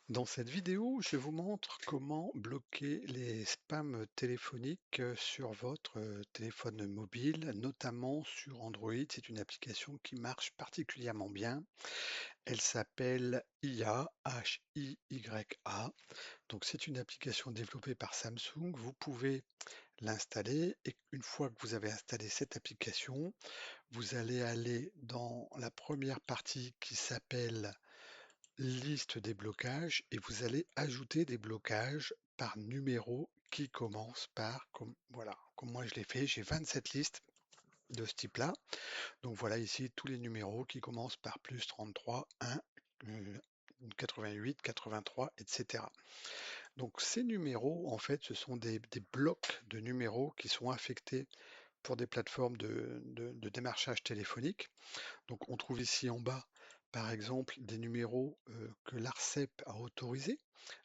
Dans cette vidéo, je vous montre comment bloquer les spams téléphoniques sur votre téléphone mobile, notamment sur Android. C'est une application qui marche particulièrement bien. Elle s'appelle IA, Hiya. Donc c'est une application développée par Samsung. Vous pouvez l'installer et une fois que vous avez installé cette application, vous allez aller dans la première partie qui s'appelle liste des blocages et vous allez ajouter des blocages par numéro qui commence par, comme, voilà, comme moi je l'ai fait, j'ai 27 listes de ce type-là. Donc voilà ici tous les numéros qui commencent par plus 33, 1, 88, 83, etc. Donc ces numéros, en fait, ce sont des blocs de numéros qui sont affectés pour des plateformes de démarchage téléphonique. Donc on trouve ici en bas, par exemple, des numéros que l'ARCEP a autorisés,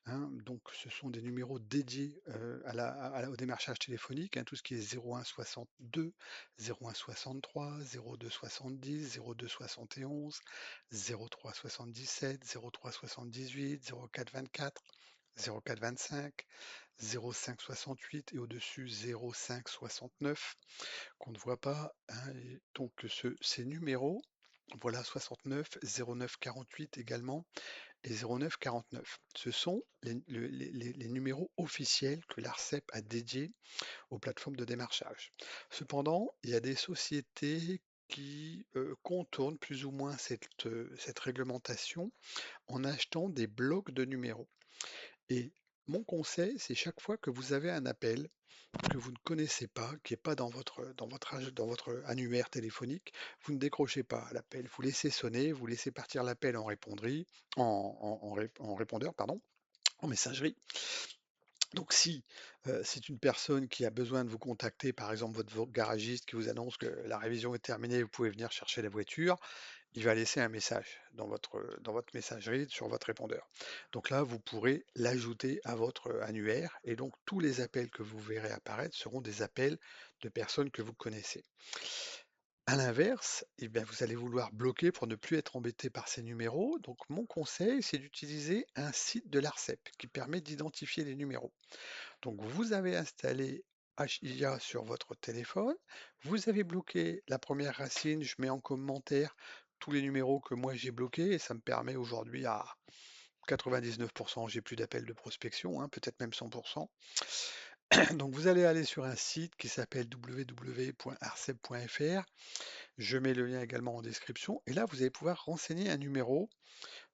hein. Donc ce sont des numéros dédiés au démarchage téléphonique, hein, tout ce qui est 0162, 0163, 0270, 0271, 0377, 0378, 0424, 0425, 0568 et au-dessus 0569 qu'on ne voit pas, hein. Et donc ces numéros, voilà 69, 09 48 également et 09 49. Ce sont les numéros officiels que l'ARCEP a dédiés aux plateformes de démarchage. Cependant, il y a des sociétés qui contournent plus ou moins cette réglementation en achetant des blocs de numéros. Et mon conseil, c'est chaque fois que vous avez un appel que vous ne connaissez pas, qui n'est pas dans votre annuaire téléphonique, vous ne décrochez pas l'appel. Vous laissez sonner, vous laissez partir l'appel en répondrie, en répondeur, pardon, en messagerie. Donc si c'est une personne qui a besoin de vous contacter, par exemple votre garagiste qui vous annonce que la révision est terminée, vous pouvez venir chercher la voiture, il va laisser un message dans votre messagerie, sur votre répondeur. Donc là, vous pourrez l'ajouter à votre annuaire et donc tous les appels que vous verrez apparaître seront des appels de personnes que vous connaissez. À l'inverse, eh bien, vous allez vouloir bloquer pour ne plus être embêté par ces numéros. Donc mon conseil, c'est d'utiliser un site de l'ARCEP qui permet d'identifier les numéros. Donc vous avez installé HIA sur votre téléphone, vous avez bloqué la première racine, je mets en commentaire tous les numéros que moi j'ai bloqués et ça me permet aujourd'hui à 99%, j'ai plus d'appels de prospection, hein, peut-être même 100%. Donc vous allez aller sur un site qui s'appelle www.arcep.fr, je mets le lien également en description et là vous allez pouvoir renseigner un numéro,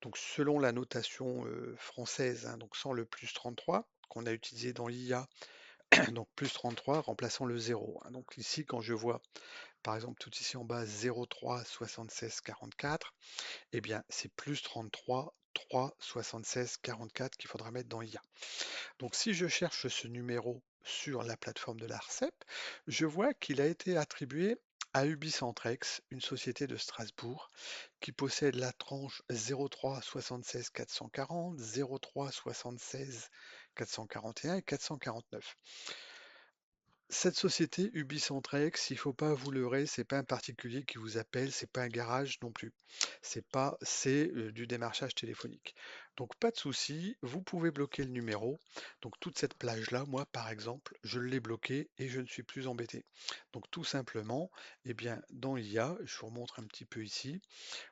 donc selon la notation française, hein, donc sans le plus 33 qu'on a utilisé dans l'IA, donc plus 33 remplaçant le 0, hein. Donc ici, quand je vois, par exemple, tout ici en bas, 03 76 44, eh bien, c'est plus 33 3 76 44 qu'il faudra mettre dans IA. Donc si je cherche ce numéro sur la plateforme de l'ARCEP, je vois qu'il a été attribué à Ubicentrex, une société de Strasbourg, qui possède la tranche 03 76 440, 03 76 441 et 449. Cette société Ubicentrex, il faut pas vous leurrer, c'est pas un particulier qui vous appelle, c'est pas un garage non plus. C'est du démarchage téléphonique. Donc pas de souci, vous pouvez bloquer le numéro. Donc toute cette plage-là, moi par exemple, je l'ai bloquée et je ne suis plus embêté. Donc tout simplement, eh bien dans l'IA, je vous remontre un petit peu ici.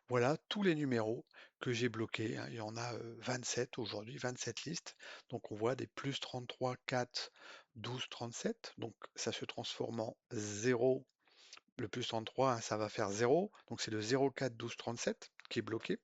Voilà tous les numéros que j'ai bloqués, hein. Il y en a 27 aujourd'hui, 27 listes. Donc on voit des plus 33, 4, 12, 37. Donc ça se transforme en 0, le plus 33, hein, ça va faire 0. Donc c'est le 04, 12, 37 qui est bloqué.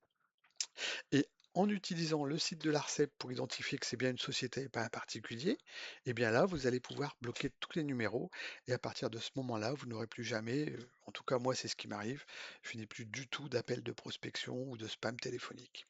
Et en utilisant le site de l'ARCEP pour identifier que c'est bien une société et pas un particulier, et bien là, vous allez pouvoir bloquer tous les numéros. Et à partir de ce moment-là, vous n'aurez plus jamais, en tout cas moi c'est ce qui m'arrive, je n'ai plus du tout d'appel de prospection ou de spam téléphonique.